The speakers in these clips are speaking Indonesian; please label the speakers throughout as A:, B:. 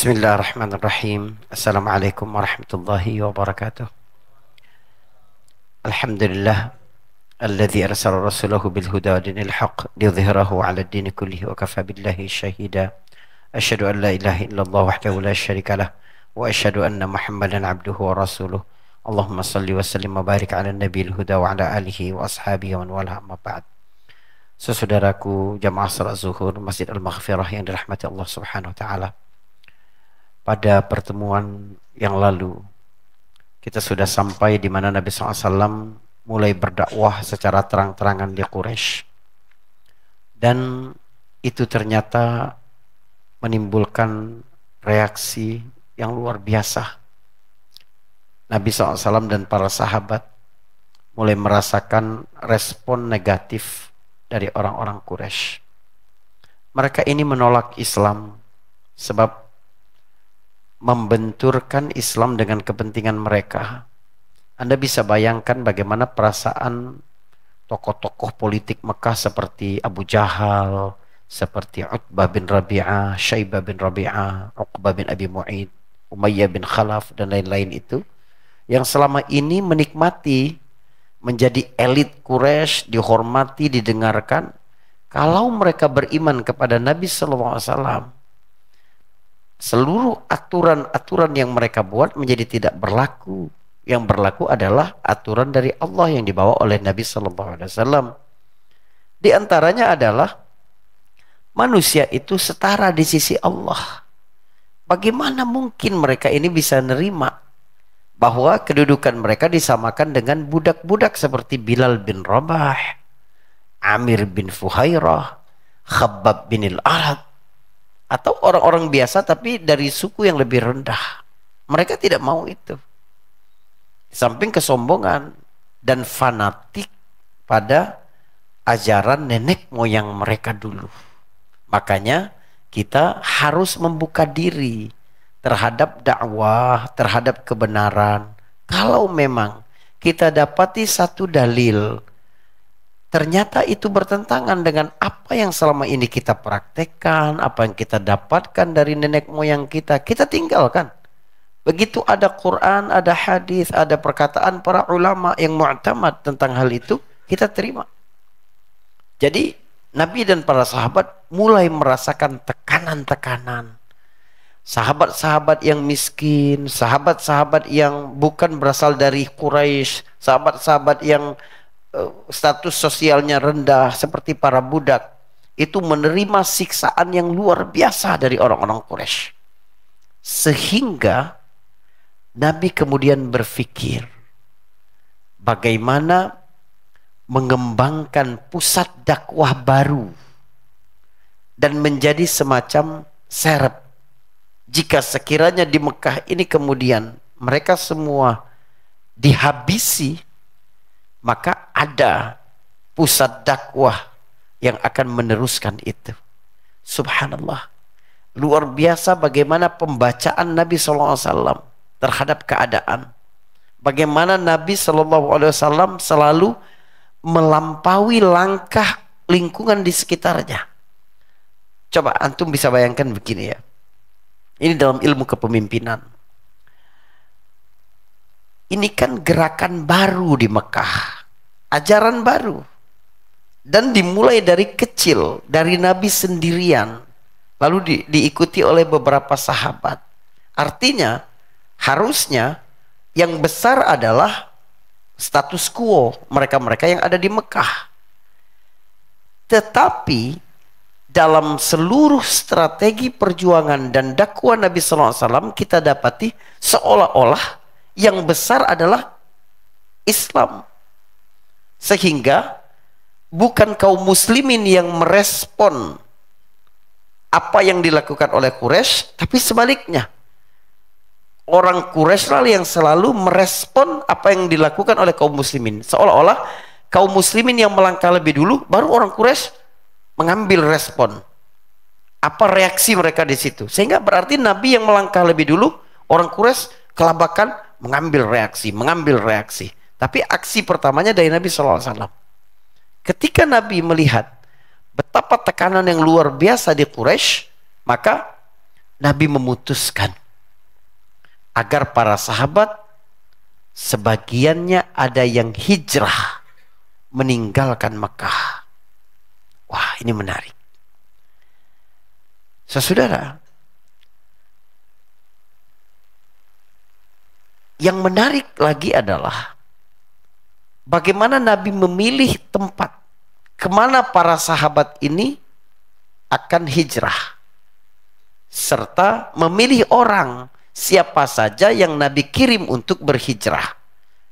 A: Bismillahirrahmanirrahim. Assalamualaikum warahmatullahi wabarakatuh. Alhamdulillah alladzi arsala rasulahu bil huda wa dinil haqq liyudhhirahu 'ala ad-din kullihi wa kafa billahi shahida. Asyhadu an la ilaha illallah wahdahu la syarika lah wa asyhadu anna Muhammadan 'abduhu wa rasuluh. Allahumma shalli wa sallim wa barik 'ala nabiyil huda wa 'ala alihi wa ashabihi wa man wala amma ba'd. Saudaraku jamaah salat zuhur Masjid Al-Maghfirah yang dirahmati Allah Subhanahu wa taala. Pada pertemuan yang lalu kita sudah sampai di mana Nabi SAW mulai berdakwah secara terang-terangan di Quraisy, dan itu ternyata menimbulkan reaksi yang luar biasa. Nabi SAW dan para sahabat mulai merasakan respon negatif dari orang-orang Quraisy. Mereka ini menolak Islam sebab membenturkan Islam dengan kepentingan mereka. Anda bisa bayangkan bagaimana perasaan tokoh-tokoh politik Mekah seperti Abu Jahal, seperti Utbah bin Rabi'ah, Syaibah bin Rabi'ah, Uqbah bin Abi Mu'id, Umayyah bin Khalaf, dan lain-lain itu, yang selama ini menikmati menjadi elit Quraisy, dihormati, didengarkan. Kalau mereka beriman kepada Nabi SAW, seluruh aturan-aturan yang mereka buat menjadi tidak berlaku. Yang berlaku adalah aturan dari Allah yang dibawa oleh Nabi SAW. Di antaranya adalah manusia itu setara di sisi Allah. Bagaimana mungkin mereka ini bisa nerima bahwa kedudukan mereka disamakan dengan budak-budak seperti Bilal bin Rabah, Amir bin Fuhairah, Khabbab bin al-Arad, atau orang-orang biasa tapi dari suku yang lebih rendah. Mereka tidak mau itu. Di samping kesombongan dan fanatik pada ajaran nenek moyang mereka dulu. Makanya kita harus membuka diri terhadap dakwah, terhadap kebenaran. Kalau memang kita dapati satu dalil ternyata itu bertentangan dengan apa yang selama ini kita praktekkan, apa yang kita dapatkan dari nenek moyang kita, kita tinggalkan. Begitu ada Quran, ada hadis, ada perkataan para ulama yang mu'tamad tentang hal itu, kita terima. Jadi Nabi dan para sahabat mulai merasakan tekanan-tekanan. Sahabat-sahabat yang miskin, sahabat-sahabat yang bukan berasal dari Quraisy, sahabat-sahabat yang status sosialnya rendah seperti para budak, itu menerima siksaan yang luar biasa dari orang-orang Quraisy. Sehingga Nabi kemudian berpikir bagaimana mengembangkan pusat dakwah baru dan menjadi semacam serep. Jika sekiranya di Mekah ini kemudian mereka semua dihabisi, maka ada pusat dakwah yang akan meneruskan itu. Subhanallah. Luar biasa bagaimana pembacaan Nabi SAW terhadap keadaan. Bagaimana Nabi SAW selalu melampaui langkah lingkungan di sekitarnya. Coba antum bisa bayangkan begini ya. Ini dalam ilmu kepemimpinan. Ini kan gerakan baru di Mekah, ajaran baru, dan dimulai dari kecil, dari Nabi sendirian, lalu diikuti oleh beberapa sahabat. Artinya harusnya yang besar adalah status quo mereka-mereka yang ada di Mekah. Tetapi dalam seluruh strategi perjuangan dan dakwah Nabi SAW, kita dapati seolah-olah yang besar adalah Islam. Sehingga bukan kaum muslimin yang merespon apa yang dilakukan oleh Quraisy, tapi sebaliknya. Orang Quraisy lah yang selalu merespon apa yang dilakukan oleh kaum muslimin. Seolah-olah kaum muslimin yang melangkah lebih dulu, baru orang Quraisy mengambil respon. Apa reaksi mereka di situ? Sehingga berarti Nabi yang melangkah lebih dulu, orang Quraisy kelabakan mengambil reaksi. Tapi aksi pertamanya dari Nabi SAW. Ketika Nabi melihat betapa tekanan yang luar biasa di Quraisy, maka Nabi memutuskan agar para sahabat sebagiannya ada yang hijrah meninggalkan Mekah. Wah, ini menarik. Saudara, yang menarik lagi adalah bagaimana Nabi memilih tempat kemana para sahabat ini akan hijrah, serta memilih orang siapa saja yang Nabi kirim untuk berhijrah.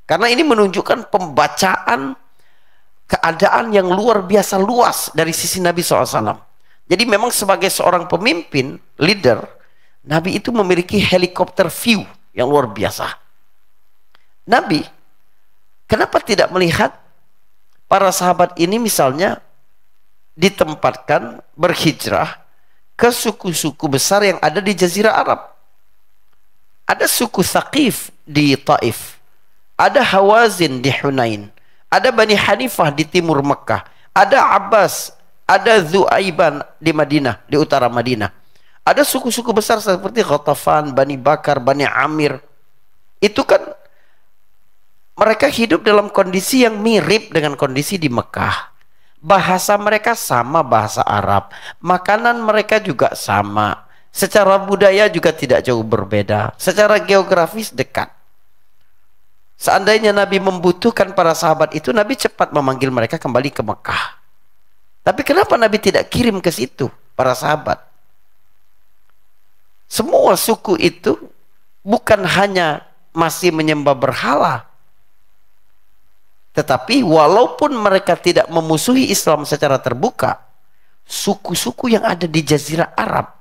A: Karena ini menunjukkan pembacaan keadaan yang luar biasa luas dari sisi Nabi SAW. Jadi memang sebagai seorang pemimpin, leader, Nabi itu memiliki helikopter view yang luar biasa. Nabi, kenapa tidak melihat para sahabat ini misalnya ditempatkan berhijrah ke suku-suku besar yang ada di Jazirah Arab? Ada suku Thaqif di Taif, ada Hawazin di Hunain, ada Bani Hanifah di timur Mekah, ada Abbas, ada Zu'aiban di Madinah, di utara Madinah. Ada suku-suku besar seperti Ghatafan, Bani Bakar, Bani Amir. Itu kan mereka hidup dalam kondisi yang mirip dengan kondisi di Mekah. Bahasa mereka sama, bahasa Arab. Makanan mereka juga sama. Secara budaya juga tidak jauh berbeda. Secara geografis dekat. Seandainya Nabi membutuhkan para sahabat itu, Nabi cepat memanggil mereka kembali ke Mekah. Tapi kenapa Nabi tidak kirim ke situ para sahabat? Semua suku itu bukan hanya masih menyembah berhala, tetapi walaupun mereka tidak memusuhi Islam secara terbuka, suku-suku yang ada di Jazirah Arab,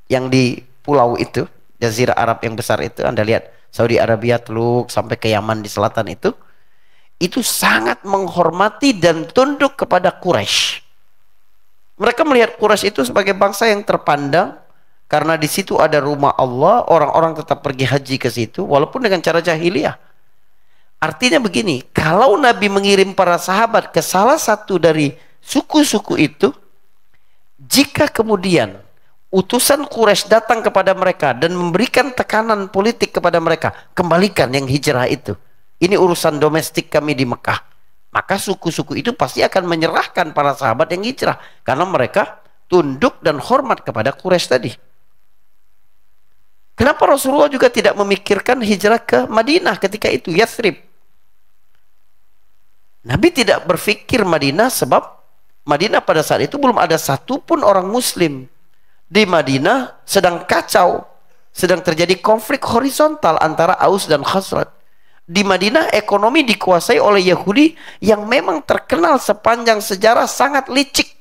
A: yang di pulau itu, Jazirah Arab yang besar itu, Anda lihat Saudi Arabia, Teluk, sampai ke Yaman di selatan itu sangat menghormati dan tunduk kepada Quraisy. Mereka melihat Quraisy itu sebagai bangsa yang terpandang, karena di situ ada rumah Allah, orang-orang tetap pergi haji ke situ, walaupun dengan cara jahiliyah. Artinya begini, kalau Nabi mengirim para sahabat ke salah satu dari suku-suku itu, jika kemudian utusan Quraisy datang kepada mereka dan memberikan tekanan politik kepada mereka, kembalikan yang hijrah itu. Ini urusan domestik kami di Mekah. Maka suku-suku itu pasti akan menyerahkan para sahabat yang hijrah, karena mereka tunduk dan hormat kepada Quraisy tadi. Kenapa Rasulullah juga tidak memikirkan hijrah ke Madinah ketika itu, Yathrib? Nabi tidak berpikir Madinah, sebab Madinah pada saat itu belum ada satupun orang Muslim. Di Madinah sedang kacau, sedang terjadi konflik horizontal antara Aus dan Khazraj. Di Madinah ekonomi dikuasai oleh Yahudi yang memang terkenal sepanjang sejarah sangat licik.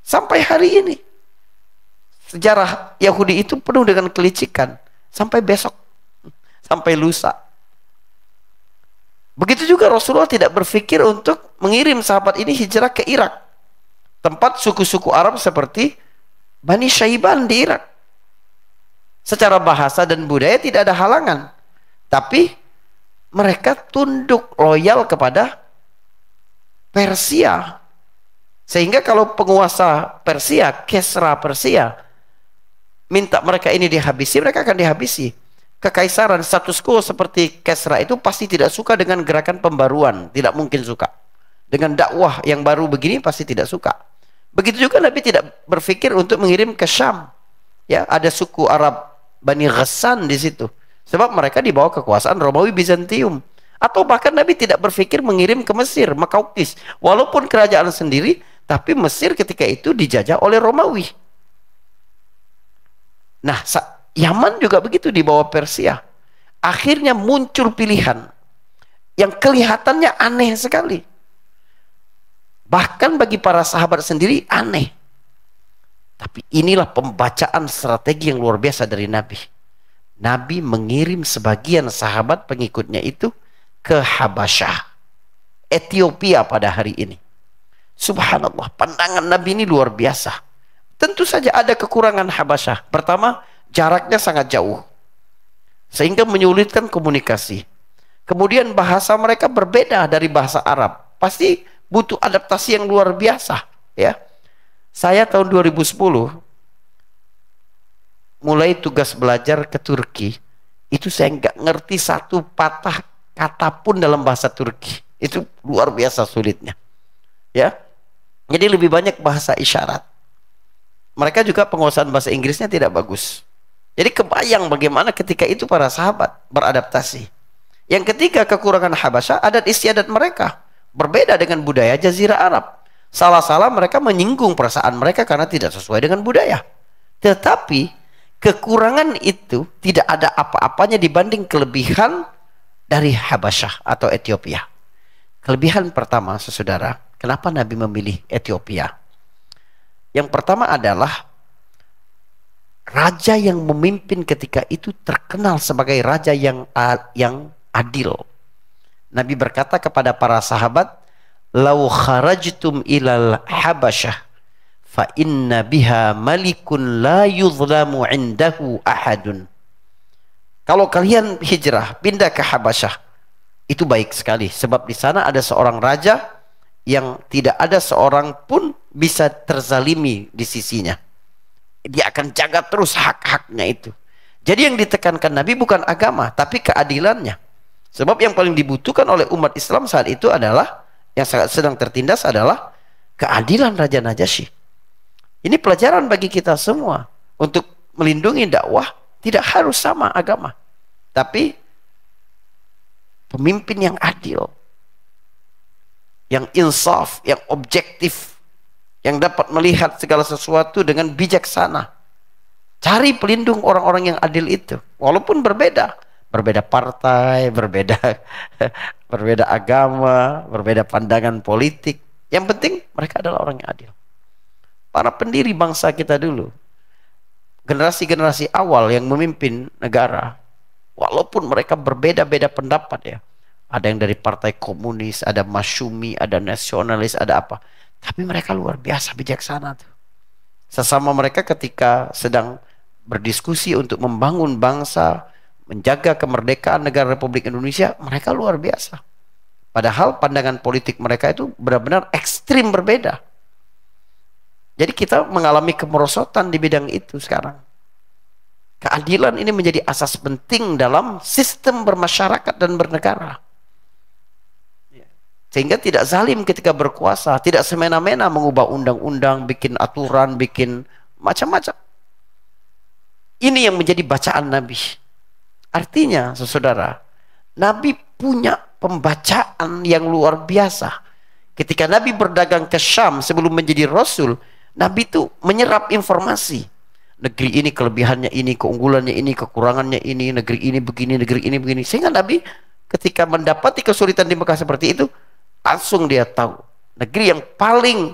A: Sampai hari ini sejarah Yahudi itu penuh dengan kelicikan. Sampai besok, sampai lusa. Begitu juga Rasulullah tidak berpikir untuk mengirim sahabat ini hijrah ke Irak, tempat suku-suku Arab seperti Bani Syaiban di Irak. Secara bahasa dan budaya tidak ada halangan, tapi mereka tunduk loyal kepada Persia. Sehingga kalau penguasa Persia, Kesra Persia, minta mereka ini dihabisi, mereka akan dihabisi. Kekaisaran status quo seperti Kesra itu pasti tidak suka dengan gerakan pembaruan, tidak mungkin suka. Dengan dakwah yang baru begini pasti tidak suka. Begitu juga Nabi tidak berpikir untuk mengirim ke Syam. Ya, ada suku Arab Bani Ghassan di situ. Sebab mereka di bawah kekuasaan Romawi Bizantium. Atau bahkan Nabi tidak berpikir mengirim ke Mesir, Makaukis. Walaupun kerajaan sendiri, tapi Mesir ketika itu dijajah oleh Romawi. Nah, Yaman juga begitu di bawah Persia. Akhirnya muncul pilihan yang kelihatannya aneh sekali. Bahkan bagi para sahabat sendiri aneh. Tapi inilah pembacaan strategi yang luar biasa dari Nabi. Nabi mengirim sebagian sahabat pengikutnya itu ke Habasyah, Ethiopia pada hari ini. Subhanallah, pandangan Nabi ini luar biasa. Tentu saja ada kekurangan Habasyah. Pertama, jaraknya sangat jauh, sehingga menyulitkan komunikasi. Kemudian bahasa mereka berbeda dari bahasa Arab. Pasti butuh adaptasi yang luar biasa. Ya, saya tahun 2010 mulai tugas belajar ke Turki, itu saya nggak ngerti satu patah kata pun dalam bahasa Turki. Itu luar biasa sulitnya. Ya, jadi lebih banyak bahasa isyarat. Mereka juga penguasaan bahasa Inggrisnya tidak bagus. Jadi kebayang bagaimana ketika itu para sahabat beradaptasi. Yang ketiga, kekurangan Habasyah, adat istiadat mereka berbeda dengan budaya Jazirah Arab. Salah-salah mereka menyinggung perasaan mereka karena tidak sesuai dengan budaya. Tetapi kekurangan itu tidak ada apa-apanya dibanding kelebihan dari Habasyah atau Ethiopia. Kelebihan pertama, saudara, kenapa Nabi memilih Ethiopia? Yang pertama adalah raja yang memimpin ketika itu terkenal sebagai raja yang adil. Nabi berkata kepada para sahabat, "Lau kharajtum ilal Habasyah fa inna biha malikun la yuzlamu indahu ahadun." Kalau kalian hijrah pindah ke Habasyah, itu baik sekali sebab di sana ada seorang raja yang tidak ada seorang pun bisa terzalimi di sisinya. Dia akan jaga terus hak-haknya itu. Jadi yang ditekankan Nabi bukan agama, tapi keadilannya. Sebab yang paling dibutuhkan oleh umat Islam saat itu adalah, yang sedang tertindas adalah keadilan Raja Najasyi. Ini pelajaran bagi kita semua. Untuk melindungi dakwah tidak harus sama agama, tapi pemimpin yang adil, yang insaf, yang objektif, yang dapat melihat segala sesuatu dengan bijaksana. Cari pelindung orang-orang yang adil itu, walaupun berbeda partai, berbeda agama, berbeda pandangan politik. Yang penting mereka adalah orang yang adil. Para pendiri bangsa kita dulu, generasi-generasi awal yang memimpin negara, walaupun mereka berbeda-beda pendapat ya. Ada yang dari partai komunis, ada masyumi, ada nasionalis, ada apa. Tapi mereka luar biasa bijaksana tuh. Sesama mereka ketika sedang berdiskusi untuk membangun bangsa, menjaga kemerdekaan negara Republik Indonesia, mereka luar biasa. Padahal pandangan politik mereka itu benar-benar ekstrim berbeda. Jadi kita mengalami kemerosotan di bidang itu sekarang. Keadilan ini menjadi asas penting dalam sistem bermasyarakat dan bernegara. Sehingga tidak zalim ketika berkuasa, tidak semena-mena mengubah undang-undang, bikin aturan, bikin macam-macam. Ini yang menjadi bacaan Nabi. Artinya, saudara, Nabi punya pembacaan yang luar biasa. Ketika Nabi berdagang ke Syam sebelum menjadi Rasul, Nabi itu menyerap informasi. Negeri ini kelebihannya ini, keunggulannya ini, kekurangannya ini, negeri ini begini, negeri ini begini. Sehingga Nabi ketika mendapati kesulitan di Mekah seperti itu, langsung dia tahu negeri yang paling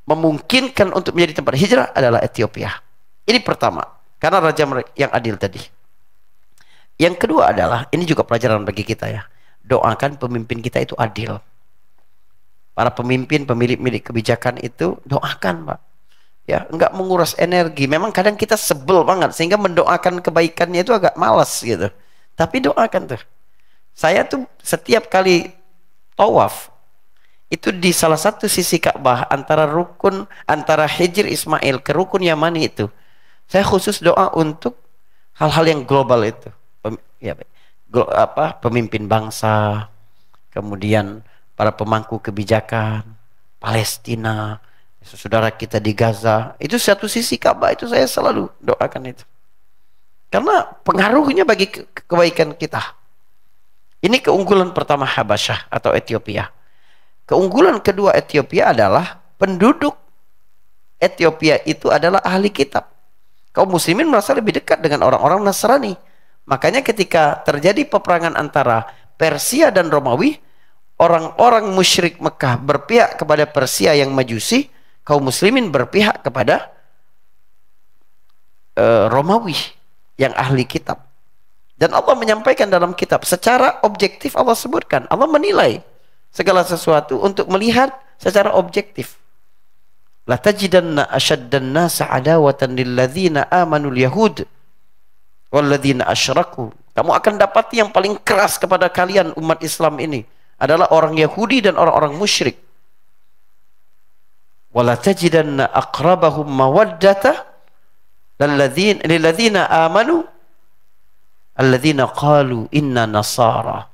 A: memungkinkan untuk menjadi tempat hijrah adalah Ethiopia. Ini pertama, karena raja yang adil tadi. Yang kedua adalah, ini juga pelajaran bagi kita ya, doakan pemimpin kita itu adil. Para pemimpin, pemilik kebijakan itu doakan, Pak. Ya, enggak menguras energi. Memang kadang kita sebel banget sehingga mendoakan kebaikannya itu agak malas gitu. Tapi doakan tuh. Saya tuh setiap kali tawaf itu di salah satu sisi Ka'bah antara Hijr Ismail ke rukun Yamani itu, saya khusus doa untuk hal-hal yang global itu. Pemimpin bangsa, kemudian para pemangku kebijakan, Palestina, saudara kita di Gaza, itu satu sisi Ka'bah itu saya selalu doakan itu. Karena pengaruhnya bagi kebaikan kita. Ini keunggulan pertama Habasyah atau Ethiopia. Keunggulan kedua Ethiopia adalah penduduk Ethiopia itu adalah ahli kitab. Kaum muslimin merasa lebih dekat dengan orang-orang Nasrani. Makanya ketika terjadi peperangan antara Persia dan Romawi, orang-orang musyrik Mekah berpihak kepada Persia yang Majusi, kaum muslimin berpihak kepada Romawi yang ahli kitab. Dan Allah menyampaikan dalam kitab secara objektif, Allah sebutkan, Allah menilai segala sesuatu untuk melihat secara objektif. La tajidanna ashaddan nasa adawatan lilladzina amanul yahud walladzina asyraku. Kamu akan dapati yang paling keras kepada kalian umat Islam ini adalah orang Yahudi dan orang-orang musyrik. Wala tajidanna aqrabahum mawaddata lilladzina amanu alladzina qalu inna nasara.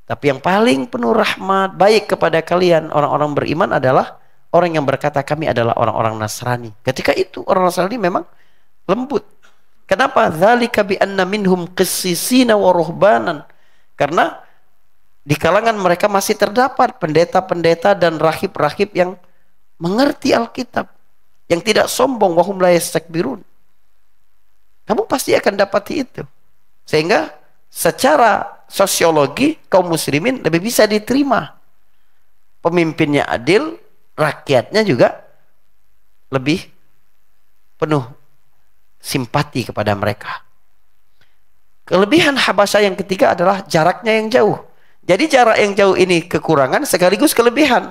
A: Tapi yang paling penuh rahmat baik kepada kalian orang-orang beriman adalah orang yang berkata kami adalah orang-orang Nasrani. Ketika itu orang Nasrani memang lembut. Kenapa? Dzalika bi anna minhum qissisina wa ruhbanan. Karena di kalangan mereka masih terdapat pendeta-pendeta dan rahib-rahib yang mengerti Alkitab, yang tidak sombong, wahum la yastakbirun. Kamu pasti akan dapati itu. Sehingga secara sosiologi kaum muslimin lebih bisa diterima. Pemimpinnya adil, rakyatnya juga lebih penuh simpati kepada mereka. Kelebihan Habasyah yang ketiga adalah jaraknya yang jauh. Jadi jarak yang jauh ini kekurangan sekaligus kelebihan.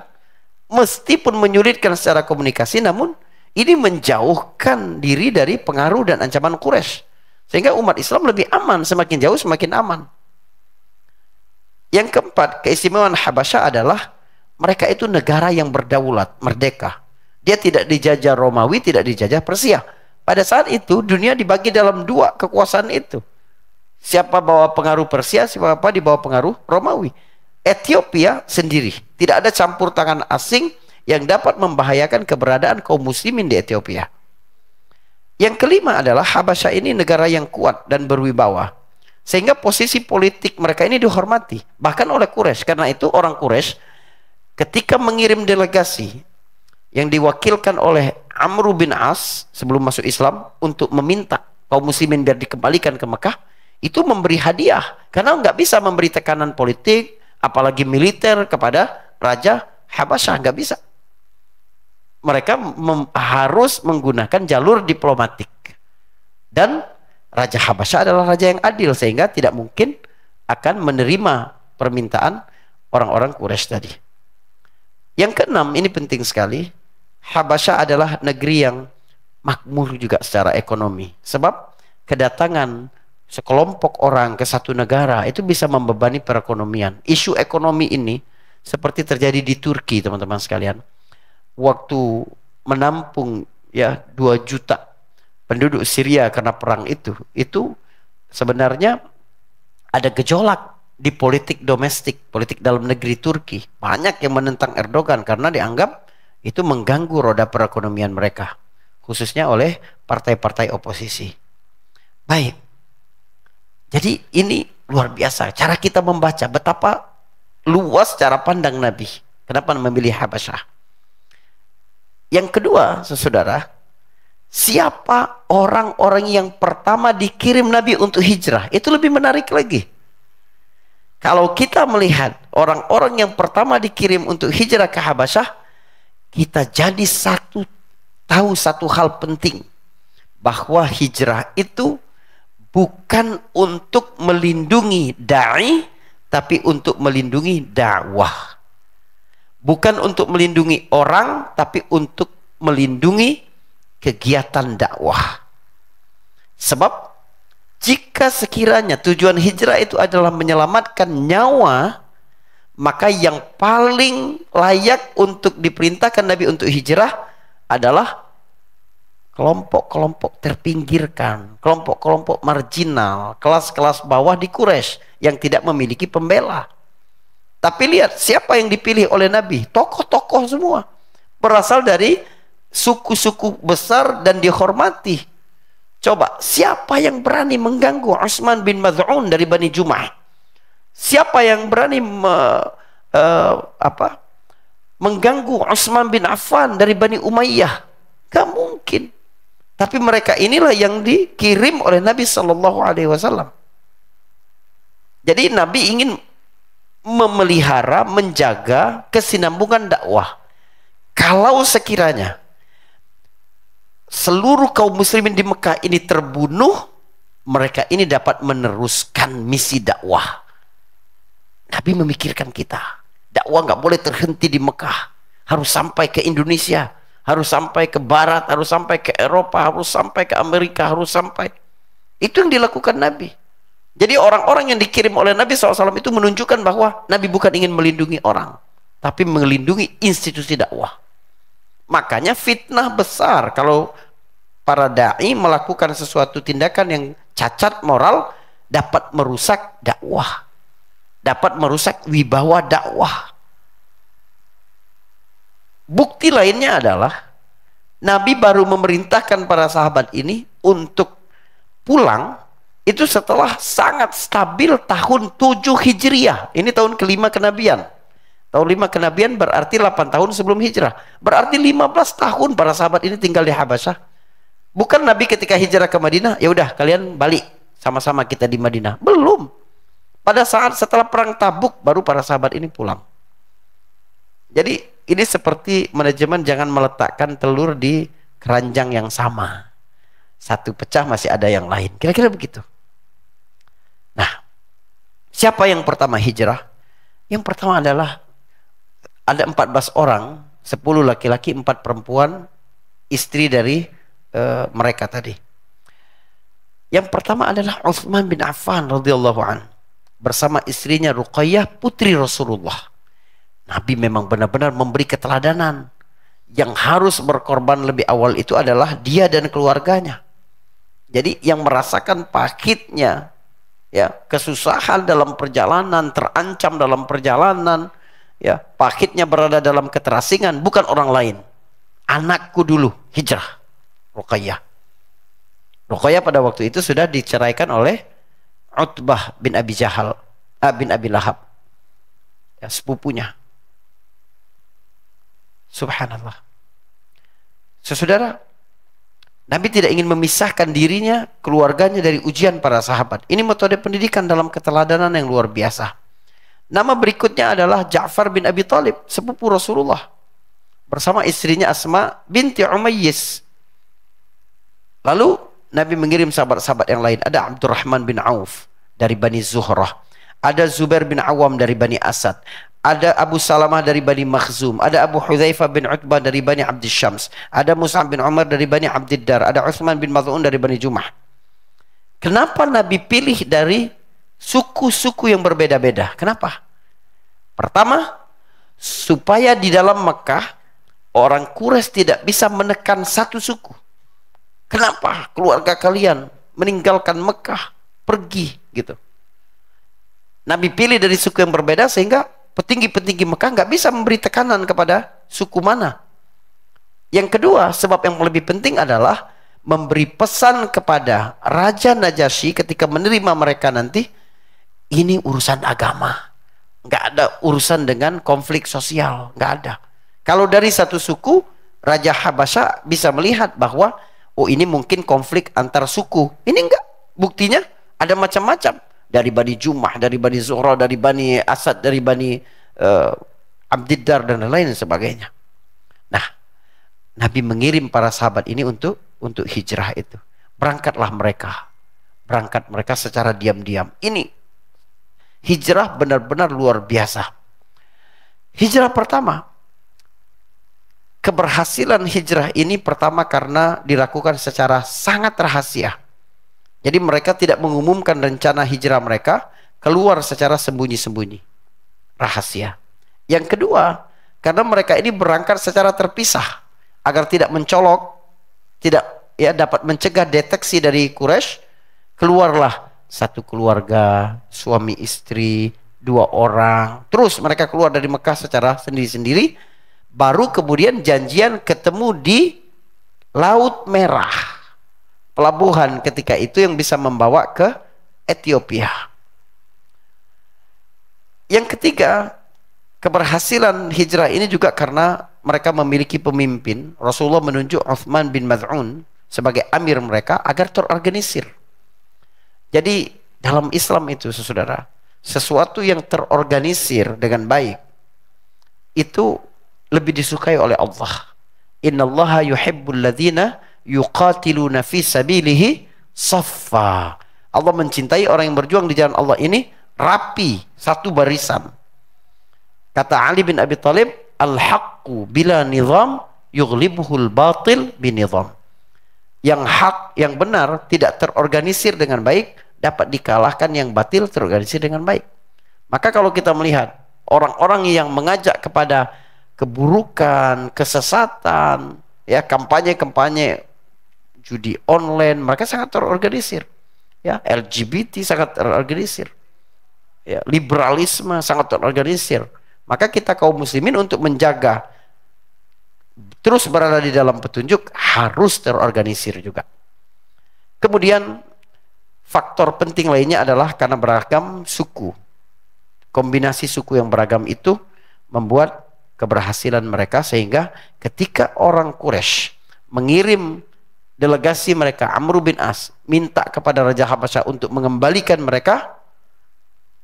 A: Meskipun menyulitkan secara komunikasi, namun ini menjauhkan diri dari pengaruh dan ancaman Quraisy. Sehingga umat Islam lebih aman, semakin jauh semakin aman. Yang keempat, keistimewaan Habasyah adalah mereka itu negara yang berdaulat, merdeka. Dia tidak dijajah Romawi, tidak dijajah Persia. Pada saat itu dunia dibagi dalam dua kekuasaan itu. Siapa bawa pengaruh Persia, siapa di bawah pengaruh Romawi. Ethiopia sendiri, tidak ada campur tangan asing yang dapat membahayakan keberadaan kaum muslimin di Ethiopia. Yang kelima adalah Habasyah ini negara yang kuat dan berwibawa. Sehingga posisi politik mereka ini dihormati. Bahkan oleh Quraisy. Karena itu orang Quraisy ketika mengirim delegasi yang diwakilkan oleh Amr bin As sebelum masuk Islam untuk meminta kaum muslimin biar dikembalikan ke Mekah, itu memberi hadiah. Karena nggak bisa memberi tekanan politik, apalagi militer kepada Raja Habasyah. Nggak bisa. Mereka harus menggunakan jalur diplomatik. Dan Raja Habasyah adalah raja yang adil, sehingga tidak mungkin akan menerima permintaan orang-orang Quraisy tadi. Yang keenam, ini penting sekali. Habasyah adalah negeri yang makmur juga secara ekonomi. Sebab kedatangan sekelompok orang ke satu negara itu bisa membebani perekonomian. Isu ekonomi ini seperti terjadi di Turki, teman-teman sekalian. Waktu menampung 2 juta penduduk Syria karena perang itu sebenarnya ada gejolak di politik domestik, politik dalam negeri Turki. Banyak yang menentang Erdogan karena dianggap itu mengganggu roda perekonomian mereka, khususnya oleh partai-partai oposisi. Baik, jadi ini luar biasa cara kita membaca betapa luas cara pandang Nabi. Kenapa memilih Habasyah? Yang kedua, saudara, siapa orang-orang yang pertama dikirim Nabi untuk hijrah? Itu lebih menarik lagi. Kalau kita melihat orang-orang yang pertama dikirim untuk hijrah ke Habasyah, kita jadi tahu satu hal penting, bahwa hijrah itu bukan untuk melindungi dai, tapi untuk melindungi dakwah. Bukan untuk melindungi orang, tapi untuk melindungi kegiatan dakwah. Sebab jika sekiranya tujuan hijrah itu adalah menyelamatkan nyawa, maka yang paling layak untuk diperintahkan Nabi untuk hijrah adalah kelompok-kelompok terpinggirkan, kelompok-kelompok marginal, kelas-kelas bawah di Quraisy yang tidak memiliki pembela. Tapi lihat siapa yang dipilih oleh Nabi, tokoh-tokoh semua, berasal dari suku-suku besar dan dihormati. Coba, siapa yang berani mengganggu Utsman bin Maz'un dari Bani Jum'ah? Siapa yang berani mengganggu Utsman bin Affan dari Bani Umayyah? Gak mungkin. Tapi mereka inilah yang dikirim oleh Nabi Shallallahu Alaihi Wasallam. Jadi Nabi ingin memelihara, menjaga kesinambungan dakwah. Kalau sekiranya seluruh kaum muslimin di Mekah ini terbunuh, mereka ini dapat meneruskan misi dakwah. Nabi memikirkan kita, dakwah nggak boleh terhenti di Mekah, harus sampai ke Indonesia, harus sampai ke Barat, harus sampai ke Eropa, harus sampai ke Amerika, harus sampai. Itu yang dilakukan Nabi. Jadi orang-orang yang dikirim oleh Nabi SAW itu menunjukkan bahwa Nabi bukan ingin melindungi orang, tapi melindungi institusi dakwah. Makanya fitnah besar kalau para dai melakukan sesuatu tindakan yang cacat moral dapat merusak dakwah, dapat merusak wibawa dakwah. Bukti lainnya adalah Nabi baru memerintahkan para sahabat ini untuk pulang itu setelah sangat stabil tahun 7 Hijriah. Ini tahun kelima kenabian. Tahun 5 kenabian berarti 8 tahun sebelum hijrah. Berarti 15 tahun para sahabat ini tinggal di Habasyah. Bukan Nabi ketika hijrah ke Madinah, ya udah kalian balik sama-sama kita di Madinah. Belum. Pada saat setelah perang Tabuk baru para sahabat ini pulang. Jadi ini seperti manajemen jangan meletakkan telur di keranjang yang sama. Satu pecah masih ada yang lain. Kira-kira begitu. Nah, siapa yang pertama hijrah? Yang pertama adalah ada 14 orang, 10 laki-laki, 4 perempuan, istri dari mereka tadi. Yang pertama adalah Utsman bin Affan radhiyallahu an bersama istrinya Ruqayyah putri Rasulullah. Nabi memang benar-benar memberi keteladanan. Yang harus berkorban lebih awal itu adalah dia dan keluarganya. Jadi yang merasakan pahitnya, ya, kesusahan dalam perjalanan, terancam dalam perjalanan, ya, pahitnya berada dalam keterasingan bukan orang lain. Anakku dulu hijrah, Ruqayyah. Ruqayyah pada waktu itu sudah diceraikan oleh Utbah bin Abi Jahal, bin Abi Lahab, ya, sepupunya. Subhanallah. Saudara, Nabi tidak ingin memisahkan dirinya, keluarganya dari ujian para sahabat. Ini metode pendidikan dalam keteladanan yang luar biasa. Nama berikutnya adalah Ja'far bin Abi Thalib, sepupu Rasulullah, bersama istrinya Asma binti Umayyis. Lalu Nabi mengirim sahabat-sahabat yang lain. Ada Abdurrahman bin Auf dari Bani Zuhrah, ada Zubair bin Awam dari Bani Asad, ada Abu Salamah dari Bani Makhzum, ada Abu Hudzaifah bin Utbah dari Bani Abdi Syams, ada Mus'ab bin Umar dari Bani Abdiddar, ada Utsman bin Maz'un dari Bani Jumah. Kenapa Nabi pilih dari suku-suku yang berbeda-beda? Kenapa? Pertama, supaya di dalam Mekah orang Quraisy tidak bisa menekan satu suku. Kenapa keluarga kalian meninggalkan Mekah pergi gitu? Nabi pilih dari suku yang berbeda sehingga petinggi-petinggi Mekah nggak bisa memberi tekanan kepada suku mana. Yang kedua, sebab yang lebih penting adalah memberi pesan kepada Raja Najasyi ketika menerima mereka nanti, ini urusan agama, nggak ada urusan dengan konflik sosial, nggak ada. Kalau dari satu suku, Raja Habasyah bisa melihat bahwa oh ini mungkin konflik antar suku. Ini enggak, buktinya ada macam-macam. Dari Bani Jumah, dari Bani Zuhrah, dari Bani Asad, dari Bani Abdiddar dan lain sebagainya. Nah, Nabi mengirim para sahabat ini untuk hijrah itu. Berangkat mereka secara diam-diam. Ini hijrah benar-benar luar biasa. Hijrah pertama, keberhasilan hijrah ini pertama karena dilakukan secara sangat rahasia. Jadi mereka tidak mengumumkan rencana hijrah mereka, keluar secara sembunyi-sembunyi, rahasia. Yang kedua, karena mereka ini berangkat secara terpisah agar tidak mencolok, tidak ya dapat mencegah deteksi dari Quraisy. Keluarlah satu keluarga, suami istri, 2 orang. Terus mereka keluar dari Mekah secara sendiri-sendiri, baru kemudian janjian ketemu di Laut Merah. Pelabuhan ketika itu yang bisa membawa ke Ethiopia. Yang ketiga, keberhasilan hijrah ini juga karena mereka memiliki pemimpin. Rasulullah menunjuk Utsman bin Maz'un sebagai amir mereka agar terorganisir. Jadi dalam Islam itu, saudara, sesuatu yang terorganisir dengan baik itu lebih disukai oleh Allah. Innallaha yuhibbul ladzina yuqatiluna fi sabilihi saffa. Allah mencintai orang yang berjuang di jalan Allah ini rapi, satu barisan. Kata Ali bin Abi Thalib, al-haqqu bila nizam yughlibuhul batil binizam. Yang hak, yang benar tidak terorganisir dengan baik dapat dikalahkan yang batil terorganisir dengan baik. Maka kalau kita melihat orang-orang yang mengajak kepada keburukan, kesesatan, ya kampanye-kampanye judi online, mereka sangat terorganisir. Ya, LGBT sangat terorganisir. Ya, liberalisme sangat terorganisir. Maka kita kaum muslimin untuk menjaga terus berada di dalam petunjuk harus terorganisir juga. Kemudian faktor penting lainnya adalah karena beragam suku. Kombinasi suku yang beragam itu membuat keberhasilan mereka, sehingga ketika orang Quraisy mengirim delegasi mereka, Amr bin As, minta kepada Raja Habasyah untuk mengembalikan mereka,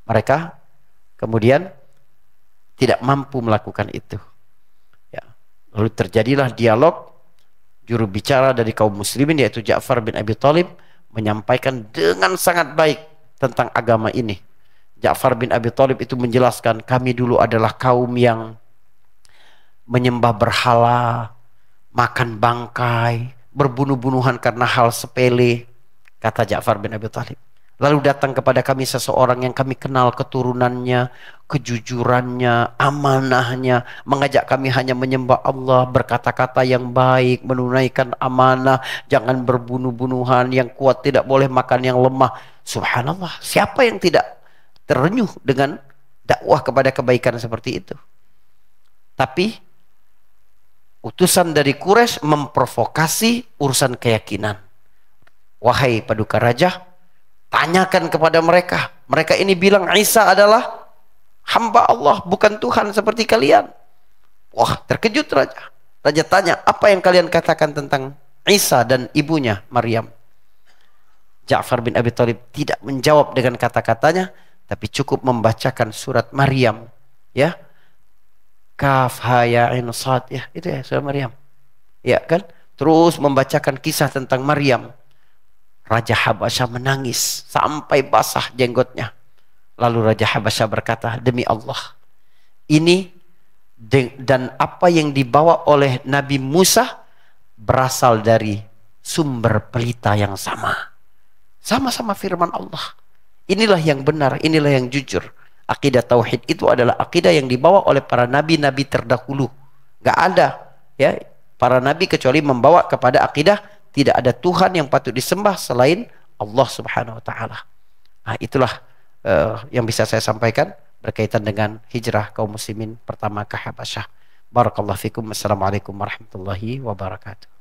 A: mereka kemudian tidak mampu melakukan itu. Ya. Lalu terjadilah dialog, juru bicara dari kaum muslimin yaitu Ja'far bin Abi Thalib menyampaikan dengan sangat baik tentang agama ini. Ja'far bin Abi Thalib itu menjelaskan, kami dulu adalah kaum yang menyembah berhala, makan bangkai, berbunuh-bunuhan karena hal sepele, kata Ja'far bin Abi Thalib. Lalu datang kepada kami seseorang yang kami kenal keturunannya, kejujurannya, amanahnya, mengajak kami hanya menyembah Allah, berkata-kata yang baik, menunaikan amanah, jangan berbunuh-bunuhan, yang kuat tidak boleh makan yang lemah. Subhanallah, siapa yang tidak terenyuh dengan dakwah kepada kebaikan seperti itu? Tapi utusan dari Quraisy memprovokasi urusan keyakinan. Wahai paduka raja, tanyakan kepada mereka. Mereka ini bilang Isa adalah hamba Allah, bukan Tuhan seperti kalian. Wah, terkejut raja. Raja tanya, apa yang kalian katakan tentang Isa dan ibunya Maryam? Ja'far bin Abi Thalib tidak menjawab dengan kata-katanya, tapi cukup membacakan surat Maryam. Ya, Kaf ha ya ain sad, ya itu ya surat Maryam. Ya kan? Terus membacakan kisah tentang Maryam. Raja Habasyah menangis sampai basah jenggotnya. Lalu Raja Habasyah berkata, demi Allah, ini dan apa yang dibawa oleh Nabi Musa berasal dari sumber pelita yang sama. Sama-sama firman Allah. Inilah yang benar, inilah yang jujur. Akidah tauhid itu adalah akidah yang dibawa oleh para nabi-nabi terdahulu. Gak ada ya para nabi kecuali membawa kepada akidah tidak ada Tuhan yang patut disembah selain Allah Subhanahu wa taala. Nah, itulah yang bisa saya sampaikan berkaitan dengan hijrah kaum muslimin pertama ke Habasyah. Barakallahu fikum. Assalamualaikum warahmatullahi wabarakatuh.